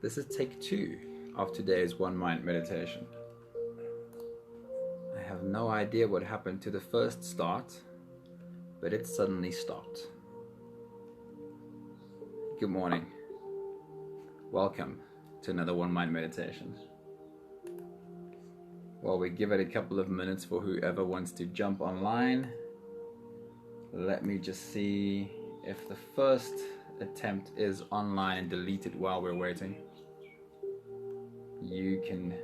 This is take 2 of today's one mind meditation. I have no idea what happened to the first start, but it suddenly stopped. Good morning. Welcome to another one mind meditation. While we give it a couple of minutes for whoever wants to jump online, let me just see if the first attempt is online and delete it while we're waiting. You can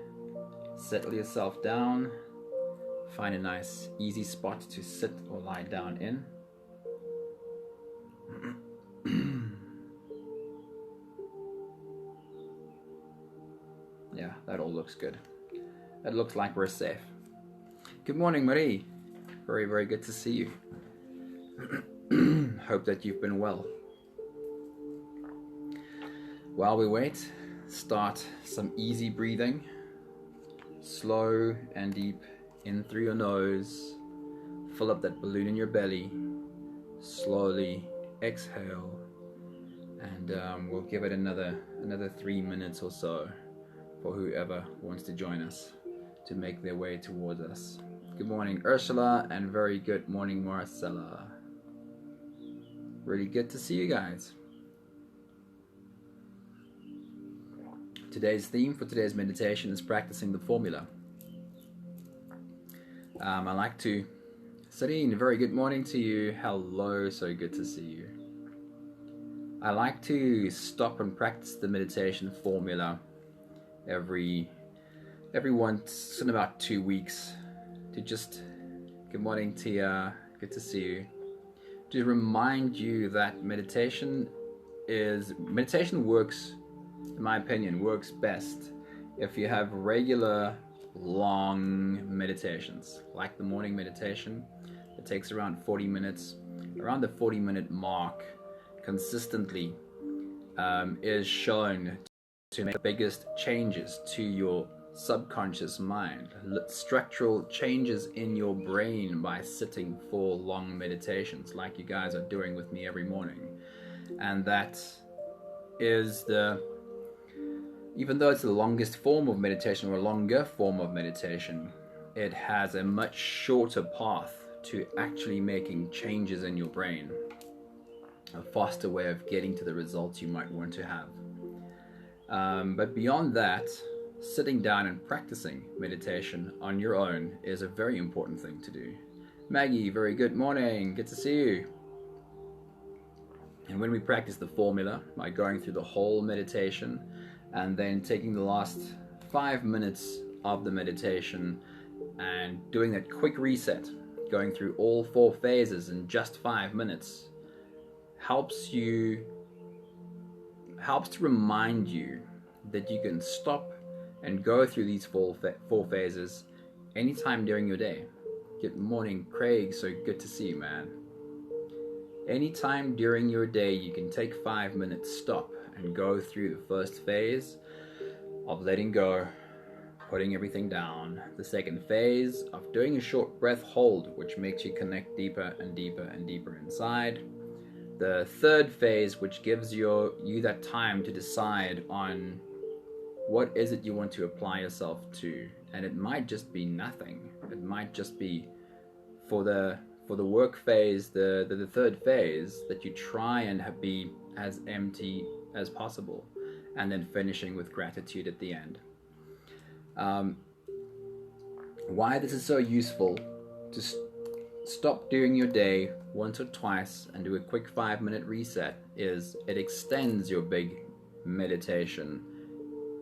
settle yourself down, find a nice easy spot to sit or lie down in. Yeah, that all looks good. It looks like we're safe. Good morning, Marie. Very, very good to see you. Hope that you've been well. While we wait, start some easy breathing. Slow and deep in through your nose. Fill up that balloon in your belly. Slowly exhale. And we'll give it another 3 minutes or so for whoever wants to join us to make their way towards us. Good morning, Ursula, and very good morning, Marcella. Really good to see you guys. Today's theme for today's meditation is practicing the formula. I like to... Sarine, very good morning to you. Hello, so good to see you. I like to stop and practice the meditation formula every once in about 2 weeks to just... Good morning, Tia. Good to see you. To remind you that meditation works, in my opinion, works best if you have regular long meditations, like the morning meditation. It takes around 40 minutes. Around the 40-minute mark consistently is shown to make the biggest changes to your subconscious mind, structural changes in your brain by sitting for long meditations like you guys are doing with me every morning. And that is even though it's the longest form of meditation or a longer form of meditation, it has a much shorter path to actually making changes in your brain, a faster way of getting to the results you might want to have. But beyond that, sitting down and practicing meditation on your own is a very important thing to do. Maggie, very good morning. Good to see you. And when we practice the formula by going through the whole meditation and then taking the last 5 minutes of the meditation and doing that quick reset, going through all 4 phases in just 5 minutes, helps to remind you that you can stop and go through these 4 phases anytime during your day. Good morning, Craig. So good to see you, man. Anytime during your day, you can take 5 minutes, stop, and go through the first phase of letting go, putting everything down. The second phase of doing a short breath hold, which makes you connect deeper and deeper and deeper inside. The third phase, which gives you that time to decide on what is it you want to apply yourself to. And it might just be nothing. It might just be for the work phase, the third phase, that you try and be as empty as possible, and then finishing with gratitude at the end. Why this is so useful to stop during your day once or twice and do a quick 5-minute reset is it extends your big meditation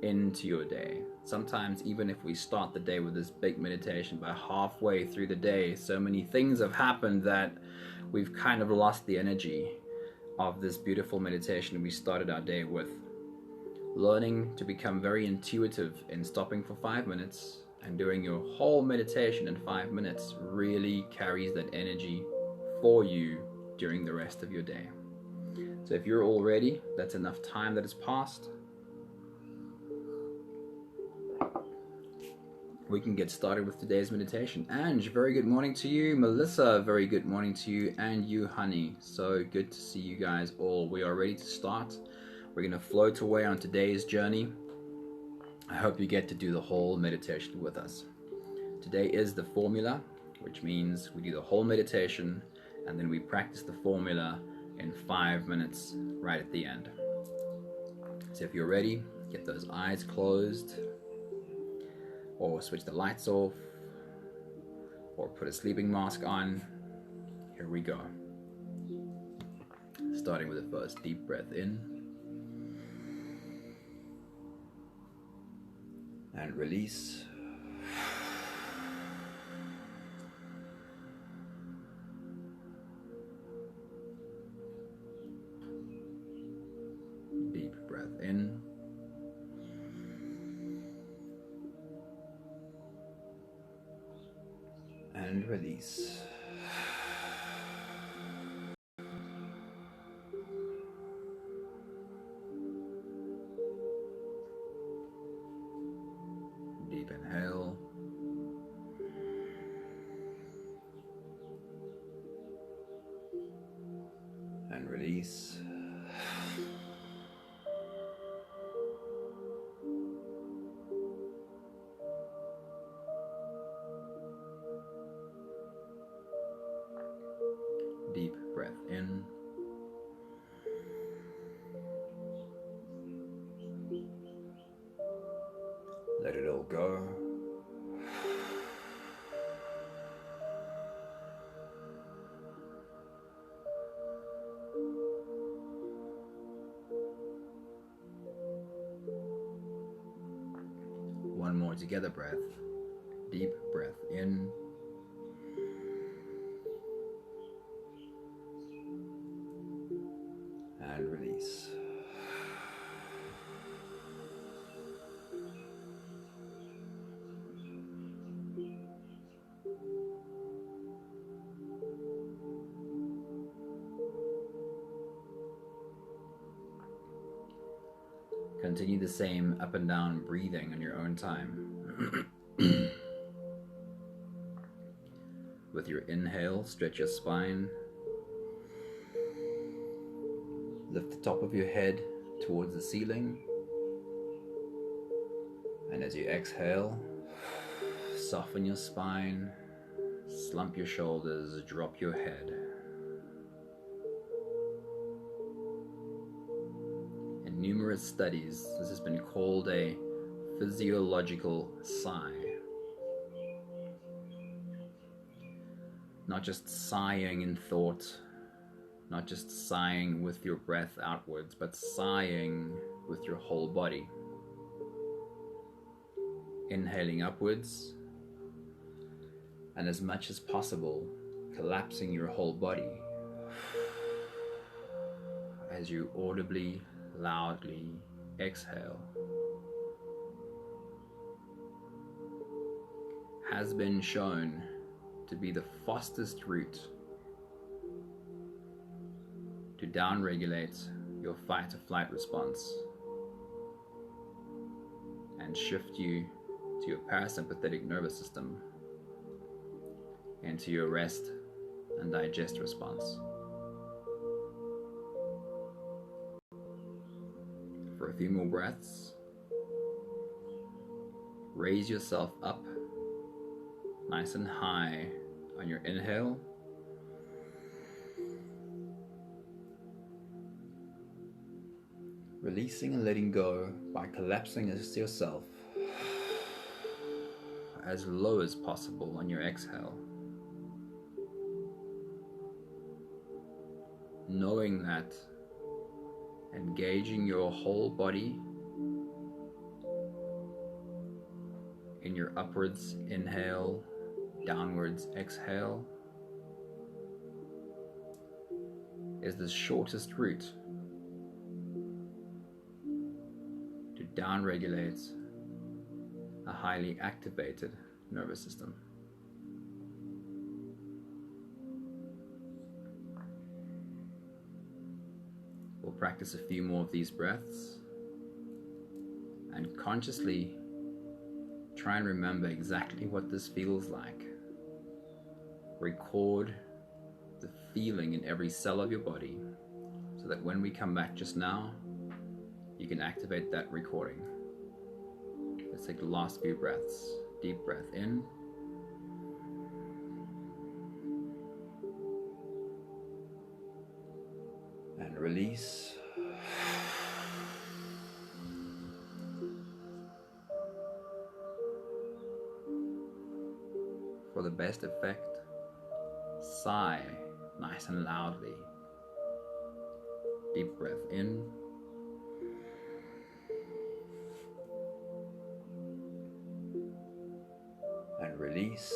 into your day. Sometimes even if we start the day with this big meditation, by halfway through the day so many things have happened that we've kind of lost the energy of this beautiful meditation we started our day with. Learning to become very intuitive in stopping for 5 minutes and doing your whole meditation in 5 minutes really carries that energy for you during the rest of your day. So if you're all ready, that's enough time that has passed. We can get started with today's meditation. Ange, very good morning to you. Melissa, very good morning to you. And you, honey. So good to see you guys all. We are ready to start We're going to float away on today's journey. I hope you get to do the whole meditation with us. Today is the formula, which means we do the whole meditation and then we practice the formula in 5 minutes right at the end. So if you're ready, get those eyes closed, or switch the lights off, or put a sleeping mask on. Here we go. Starting with the first deep breath in and release. Deep breath in and release. Deep inhale and release. Deep breath in let it all go. One more together breath. Deep breath in and release. Continue the same up and down breathing on your own time. With your inhale, stretch your spine. Lift the top of your head towards the ceiling. And as you exhale, soften your spine, slump your shoulders, drop your head. In numerous studies, this has been called a physiological sigh. Not just sighing in thought, not just sighing with your breath outwards, but sighing with your whole body. Inhaling upwards, and as much as possible, collapsing your whole body as you audibly, loudly exhale. Has been shown to be the fastest route to downregulate your fight or flight response and shift you to your parasympathetic nervous system into your rest and digest response. For a few more breaths, raise yourself up nice and high on your inhale. Releasing and letting go by collapsing as yourself as low as possible on your exhale. Knowing that engaging your whole body in your upwards inhale, downwards exhale is the shortest route to downregulate a highly activated nervous system. We'll practice a few more of these breaths and consciously try and remember exactly what this feels like. Record the feeling in every cell of your body so that when we come back just now, you can activate that recording. Let's take the last few breaths. Deep breath in. And release. For the best effect, sigh nice and loudly. Deep breath in. And release.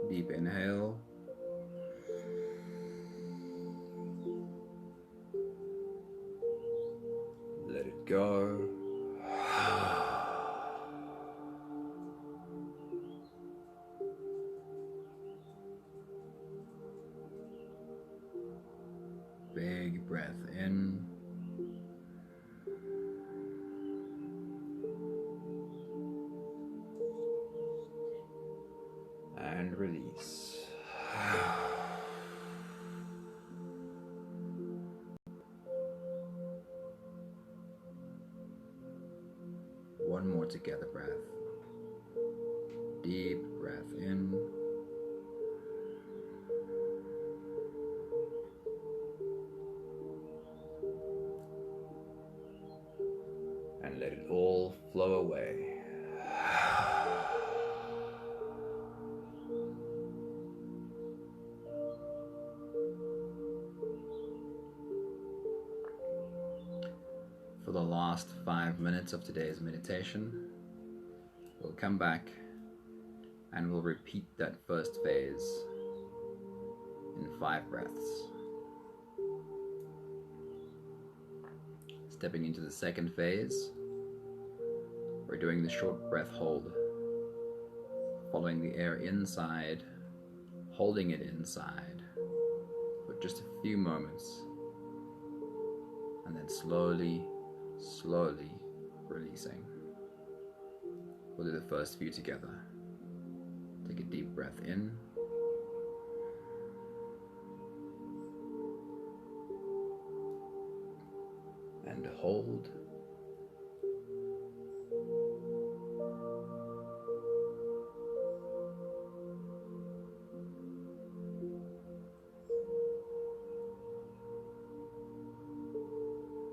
Deep inhale. Let it go. Big breath in. And release. One more together breath. Deep breath in. And let it all flow away. For the last 5 minutes of today's meditation, we'll come back and we'll repeat that first phase in 5 breaths. Stepping into the second phase, we're doing the short breath hold, following the air inside, holding it inside for just a few moments, and then slowly releasing. We'll do the first few together. Take a deep breath in. And hold.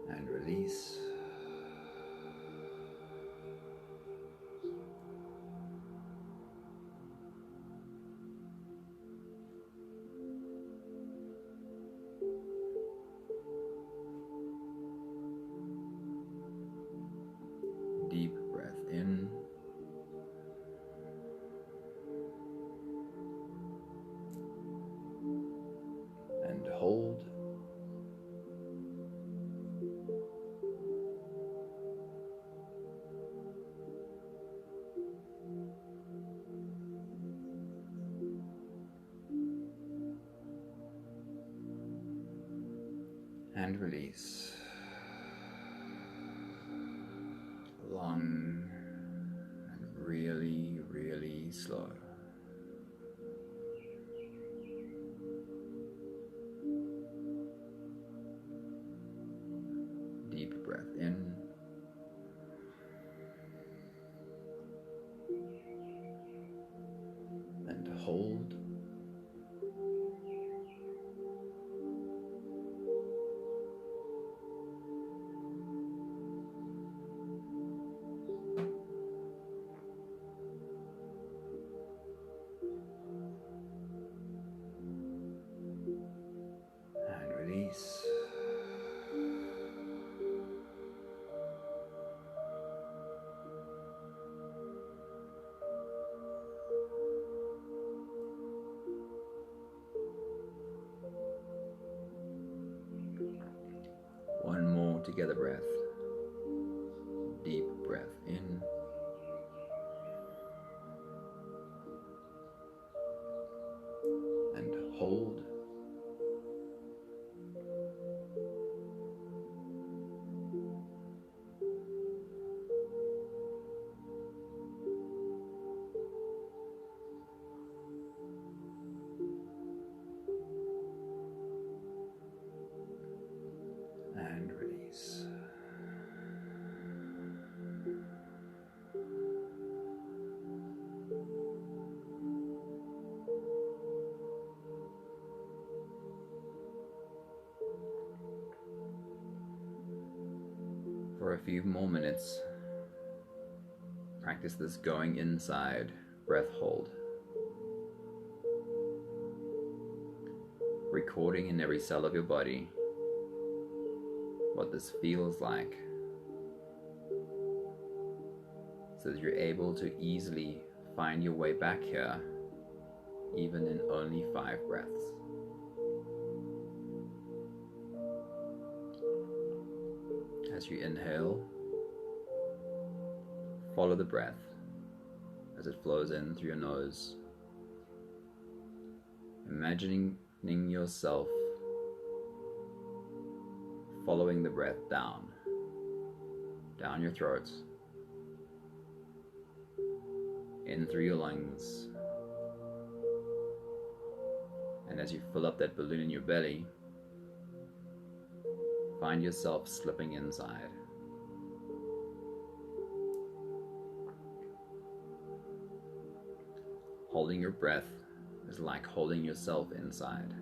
And release. Deep breath in. And hold. And release. Long and really slow. Deep breath in. And hold. And release. One more together breath. Deep breath in. And hold. For a few more minutes, practice this going inside breath hold, recording in every cell of your body what this feels like, so that you're able to easily find your way back here, even in only 5 breaths. As you inhale, follow the breath as it flows in through your nose, imagining yourself following the breath down your throat, in through your lungs, and as you fill up that balloon in your belly, find yourself slipping inside. Holding your breath is like holding yourself inside,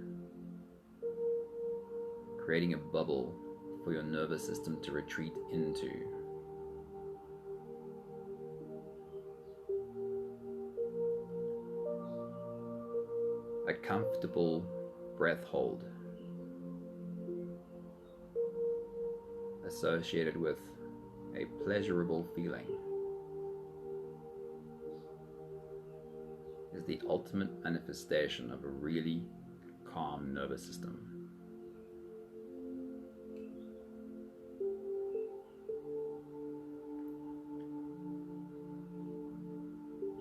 creating a bubble for your nervous system to retreat into. A comfortable breath hold associated with a pleasurable feeling is the ultimate manifestation of a really calm nervous system.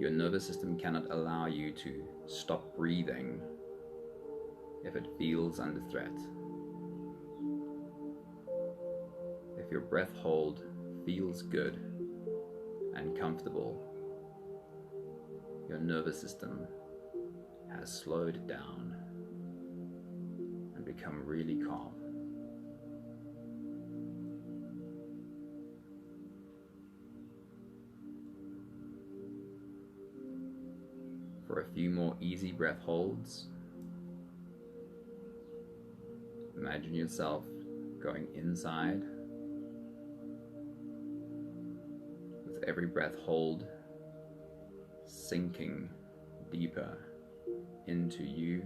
Your nervous system cannot allow you to stop breathing if it feels under threat. If your breath hold feels good and comfortable, your nervous system has slowed down and become really calm. For a few more easy breath holds, imagine yourself going inside. With every breath hold, sinking deeper into you.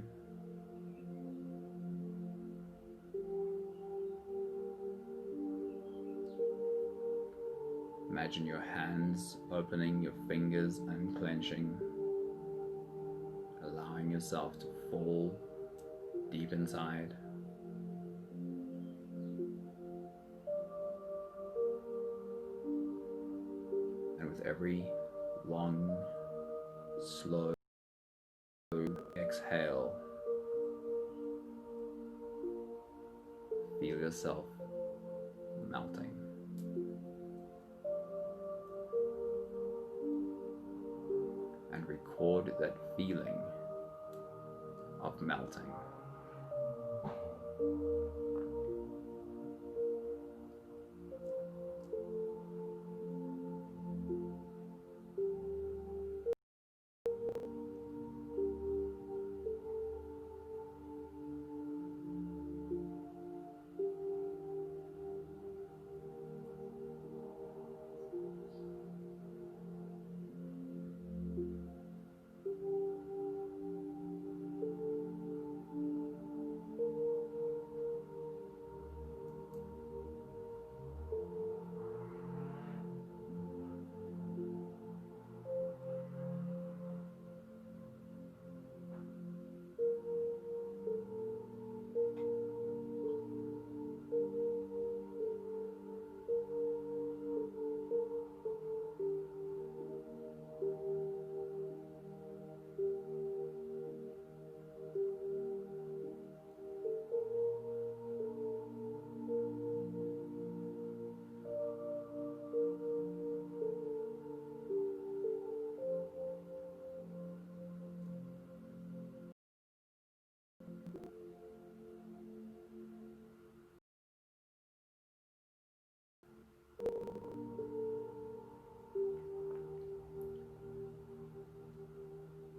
Imagine your hands opening, your fingers unclenching, allowing yourself to fall deep inside. And with every long, slow exhale, feel yourself melting. And record that feeling of melting.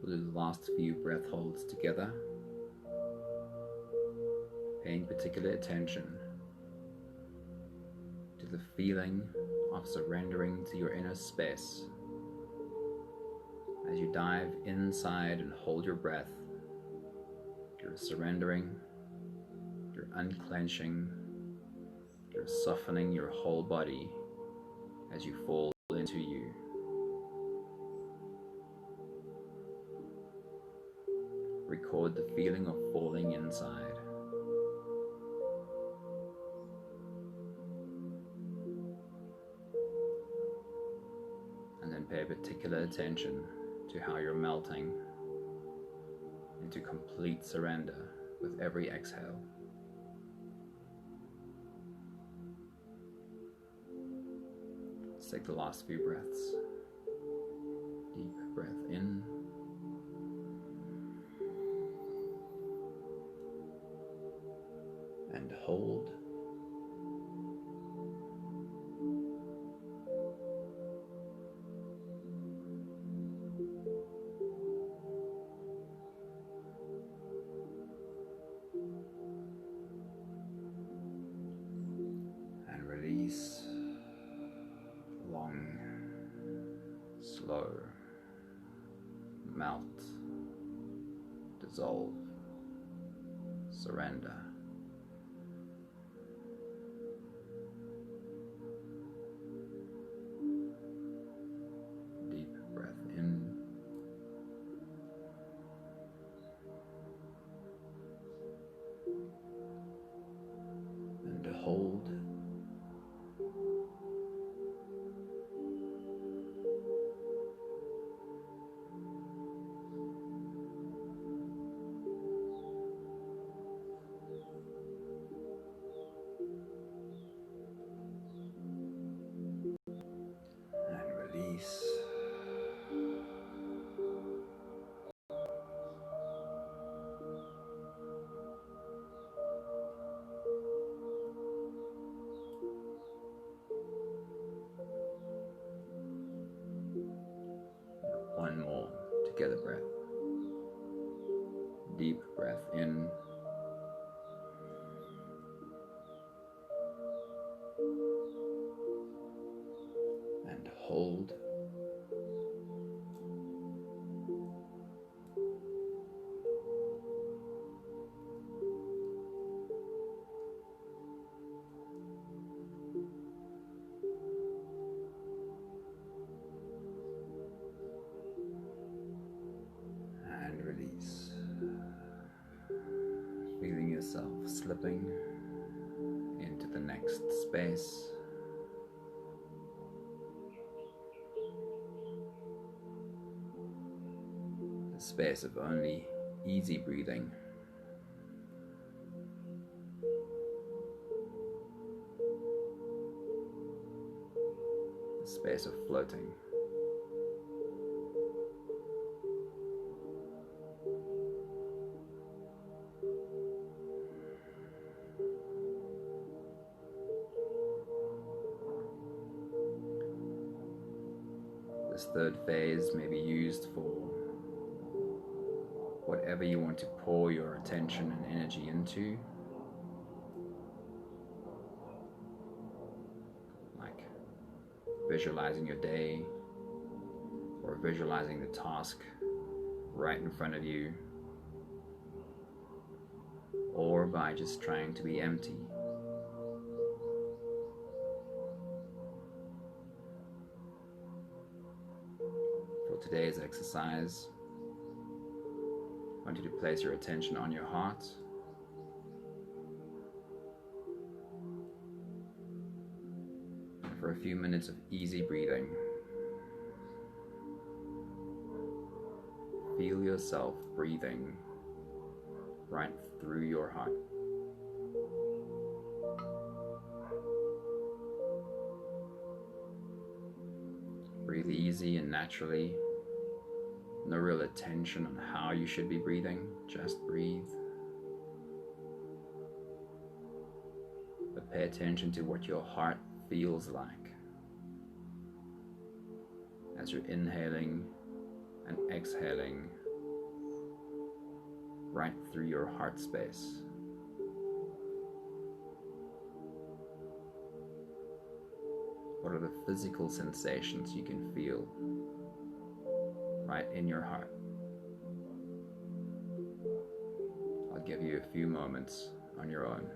We'll do the last few breath holds together, paying particular attention to to the feeling of surrendering to your inner space. As you dive inside and hold your breath, you're surrendering, you're unclenching, you're softening your whole body as you fall into you. Record the feeling of falling inside. And then pay particular attention to how you're melting into complete surrender with every exhale. Let's take the last few breaths. Deep breath in. And hold. And release. Long, slow, melt, dissolve, surrender. Deep breath in. And hold. Release. One more together breath. Deep breath in. And hold. And release. Feeling yourself slipping into the next space. A space of only easy breathing. A space of floating. This third phase may be used for whatever you want to pour your attention and energy into, like visualizing your day or visualizing the task right in front of you, or by just trying to be empty. For today's exercise, I want you to place your attention on your heart. For a few minutes of easy breathing, feel yourself breathing right through your heart. Breathe easy and naturally. No real attention on how you should be breathing, just breathe. But pay attention to what your heart feels like as you're inhaling and exhaling right through your heart space. What are the physical sensations you can feel right in your heart? I'll give you a few moments on your own.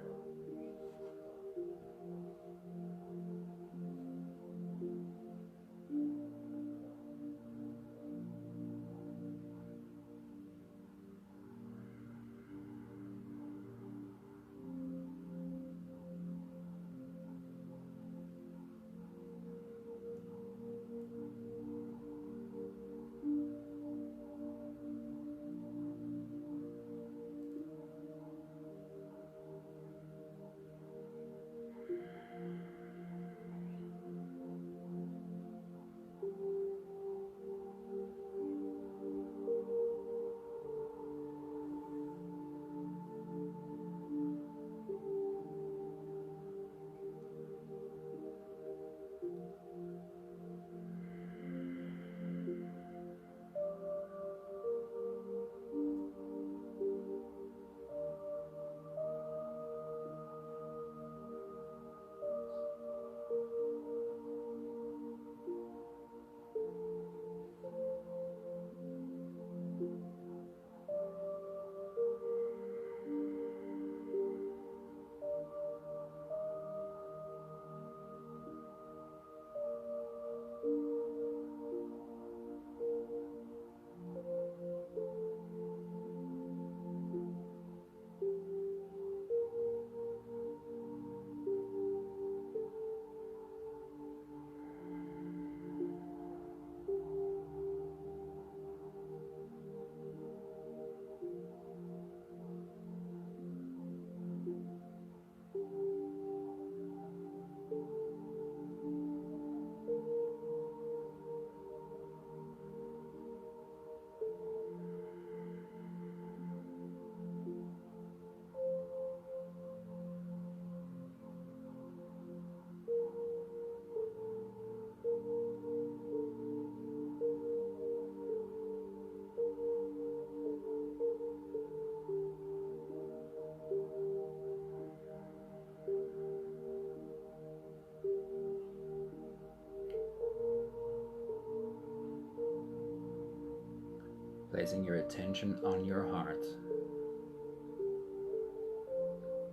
Placing your attention on your heart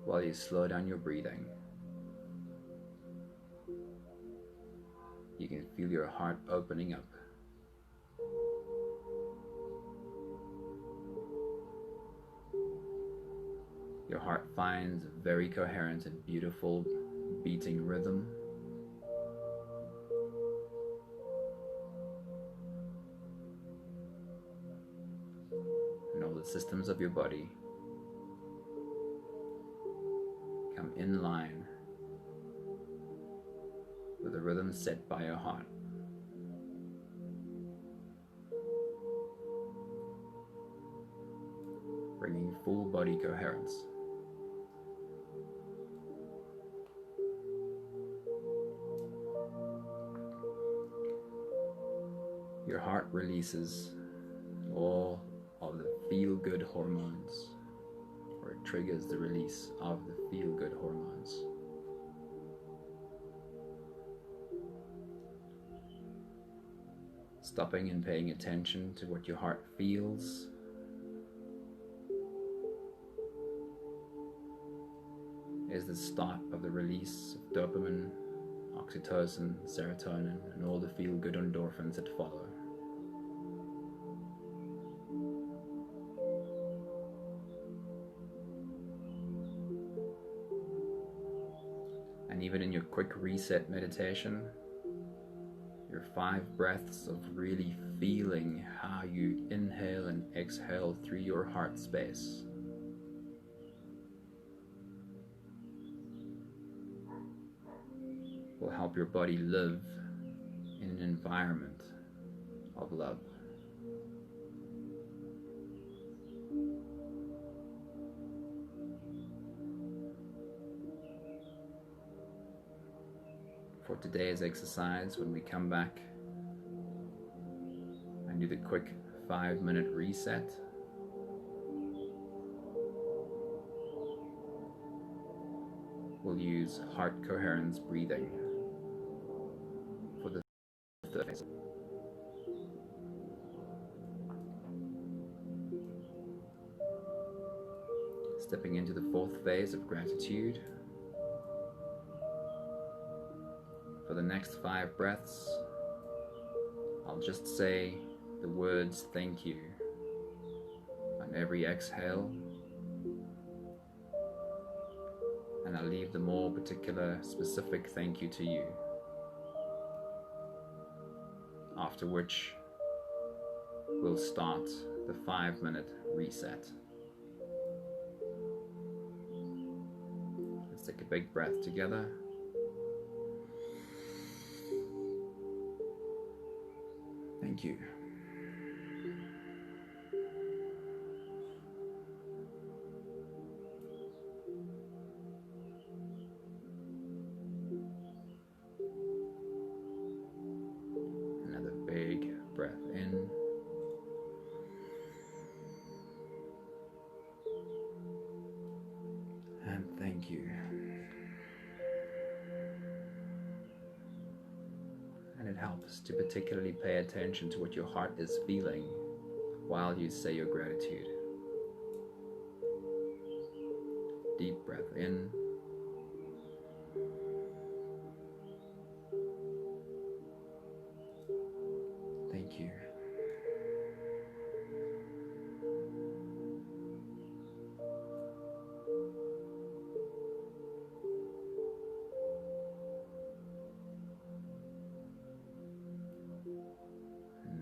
while you slow down your breathing. You can feel your heart opening up. Your heart finds a very coherent and beautiful beating rhythm. And all the systems of your body come in line with the rhythm set by your heart. Bringing full body coherence. Your heart releases all of the feel-good hormones, or it triggers the release of the feel-good hormones. Stopping and paying attention to what your heart feels is the start of the release of dopamine, oxytocin, serotonin, and all the feel-good endorphins that follow. And even in your quick reset meditation, your 5 breaths of really feeling how you inhale and exhale through your heart space will help your body live in an environment of love. For today's exercise, when we come back and do the quick 5-minute reset, we'll use heart coherence breathing. third phase. Stepping into the fourth phase of gratitude. For the next 5 breaths, I'll just say the words thank you on every exhale, and I'll leave the more particular, specific thank you to you. After which, we'll start the 5-minute reset. Let's take a big breath together. Thank you. Another big breath in. And thank you. And it helps to particularly pay attention to what your heart is feeling while you say your gratitude. Deep breath in. Thank you.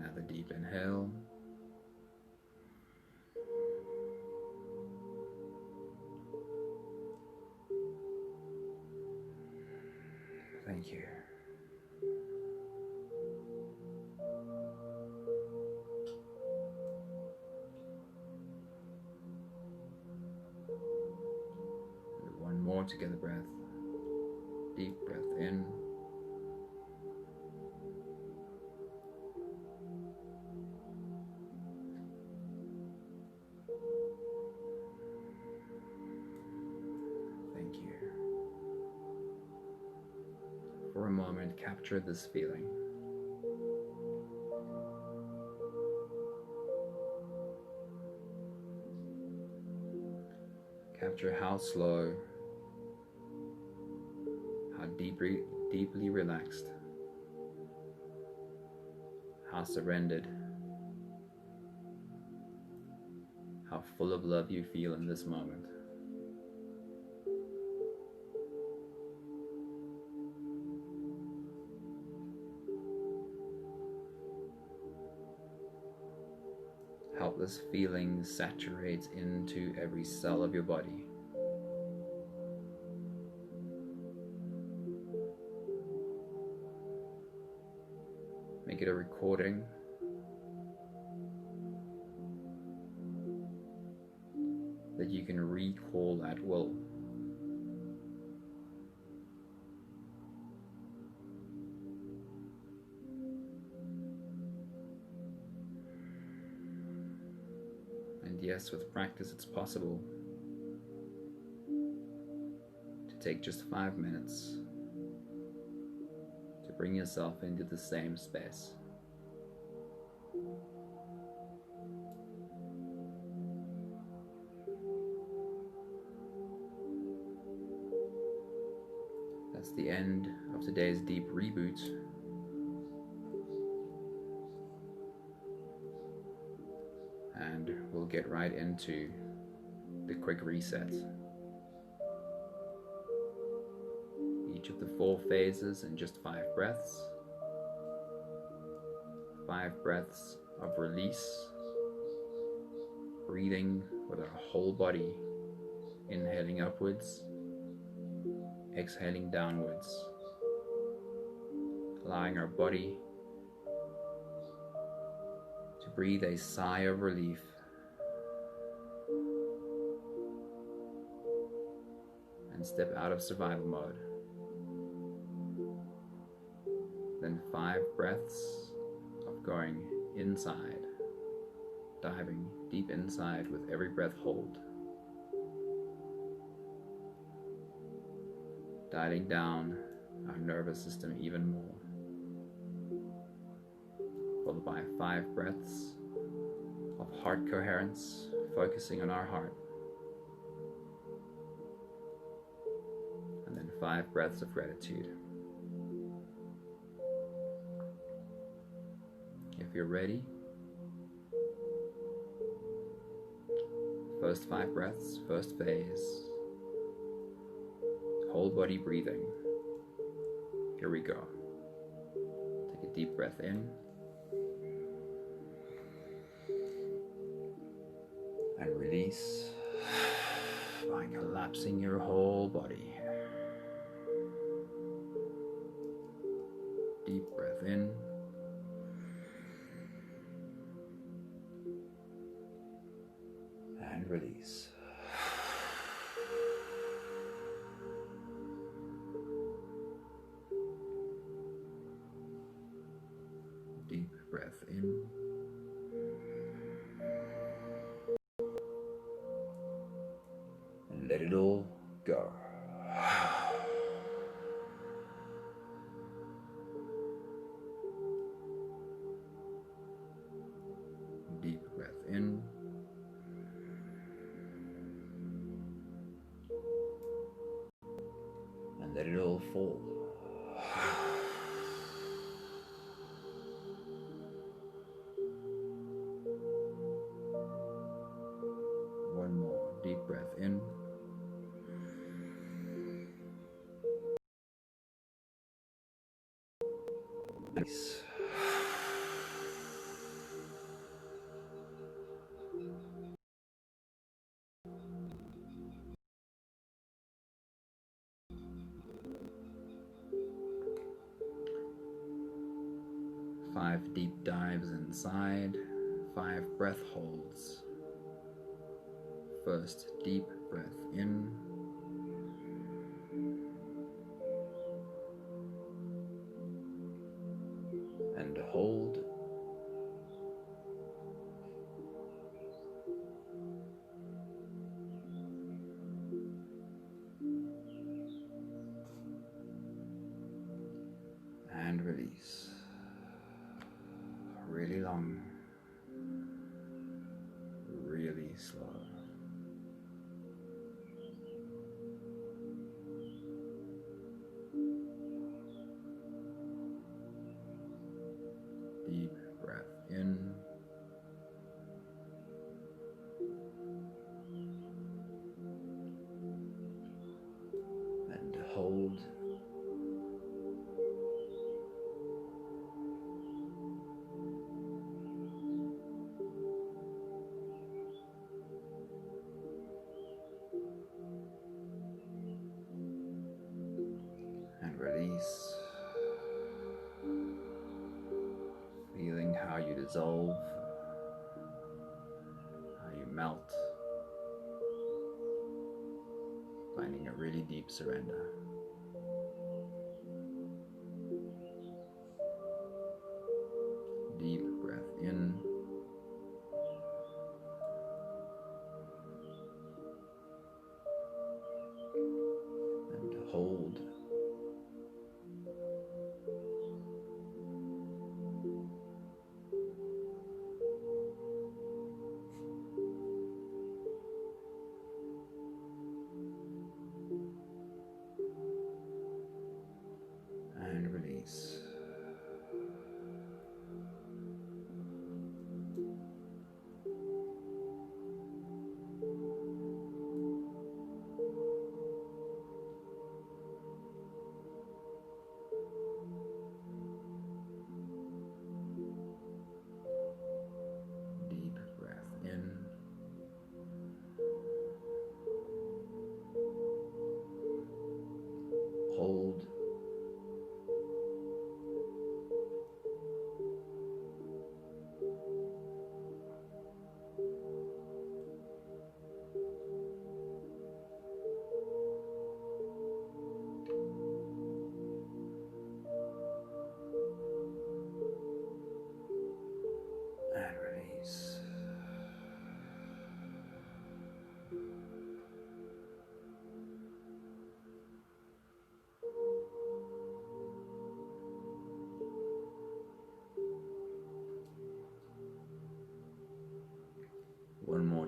Another deep inhale. Thank you. And one more together breath. Deep breath in. Thank you. For a moment, capture this feeling. Capture how slow, how deeply relaxed, how surrendered, how full of love you feel in this moment. Help this feeling saturate into every cell of your body. Make it a recording. That you can recall at will. And yes, with practice it's possible to take just 5 minutes to bring yourself into the same space. That's the end of today's deep reboot. And we'll get right into the quick reset. Each of the 4 phases in just 5 breaths. 5 breaths of release. Breathing with our whole body. Inhaling upwards. Exhaling downwards. Allowing our body to breathe a sigh of relief. And step out of survival mode. Then 5 breaths of going inside, diving deep inside with every breath hold. Dialing down our nervous system even more. followed by 5 breaths of heart coherence, focusing on our heart. And then 5 breaths of gratitude. If you're ready, first 5 breaths, first phase, whole body breathing. Here we go. Take a deep breath in and release by collapsing your whole body. Deep breath in and release. Deep breath in and let it all go. Deep breath in and let it all fall. One more deep breath in and release. 5 deep dives inside, 5 breath holds. First deep breath in and hold. And release. Really long, really slow. Deep breath in and hold. And release. Feeling how you dissolve, how you melt, finding a really deep surrender. Deep breath in and hold.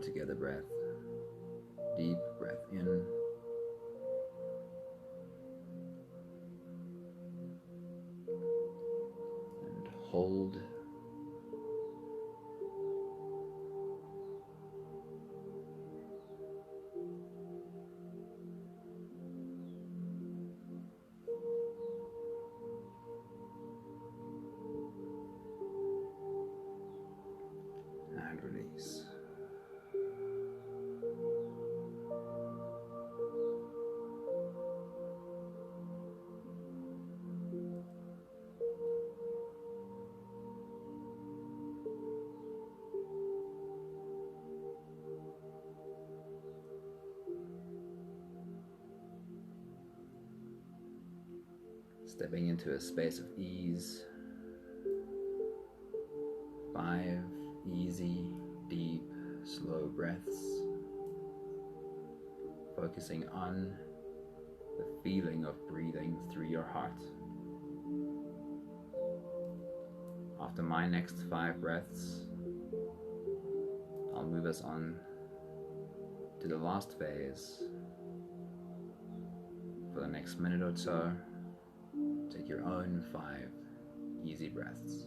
together breath. Deep breath in. And hold. And release. Stepping into a space of ease. 5 easy, deep, slow breaths. Focusing on the feeling of breathing through your heart. After my next 5 breaths, I'll move us on to the last phase. For the next minute or so, take your own 5 easy breaths.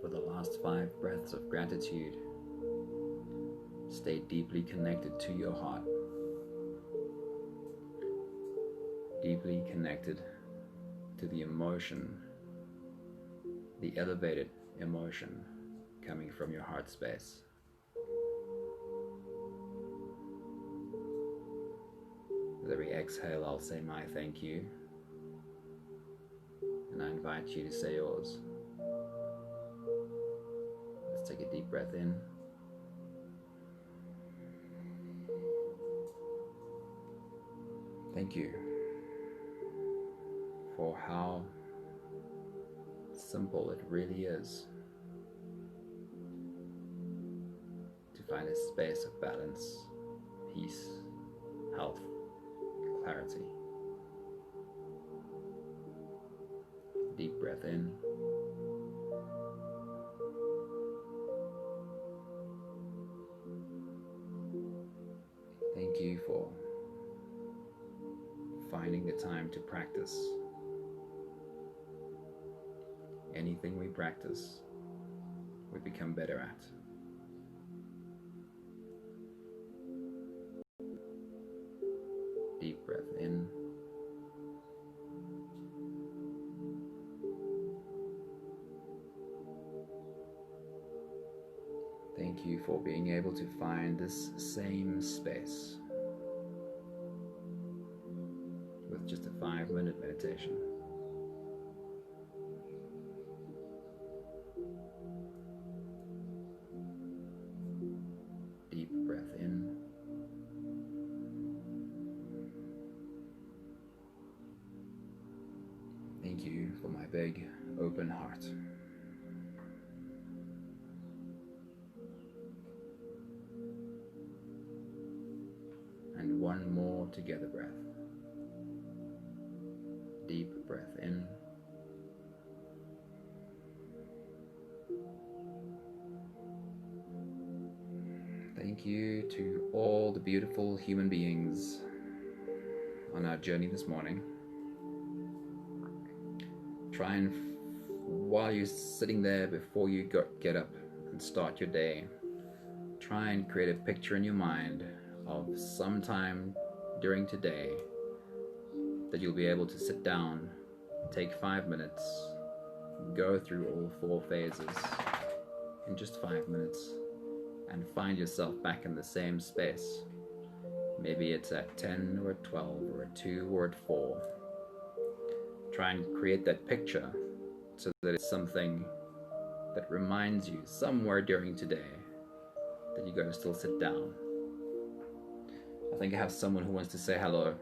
For the last 5 breaths of gratitude, stay deeply connected to your heart. Deeply connected to the emotion, the elevated emotion coming from your heart space. With every exhale, I'll say my thank you, and I invite you to say yours. Let's take a deep breath in. Thank you for how simple it really is to find a space of balance, peace, health, clarity. Deep breath in. Thank you for finding the time to practice. Anything we practice, we become better at. Deep breath in. Thank you for being able to find this same space with just a 5-minute meditation. Deep breath in. Thank you for my big open heart. And one more together breath. Deep breath in. Thank you to all the beautiful human beings on our journey this morning. Try and, while you're sitting there before you get up and start your day, try and create a picture in your mind of some time during today that you'll be able to sit down, take 5 minutes, go through all 4 phases in just 5 minutes, and find yourself back in the same space. Maybe it's at 10 or at 12 or at 2 or at 4. Try and create that picture so that it's something that reminds you somewhere during today that you're going to still sit down. I think I have someone who wants to say hello.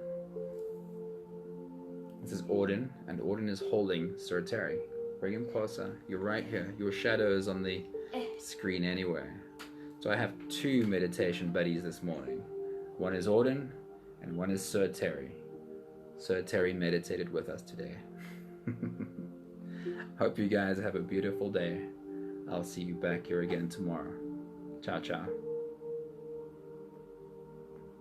This is Auden, and Auden is holding Sir Terry. Bring him closer. You're right here. Your shadow is on the screen anyway. So I have 2 meditation buddies this morning. One is Auden, and one is Sir Terry. Sir Terry meditated with us today. Hope you guys have a beautiful day. I'll see you back here again tomorrow. Ciao, ciao.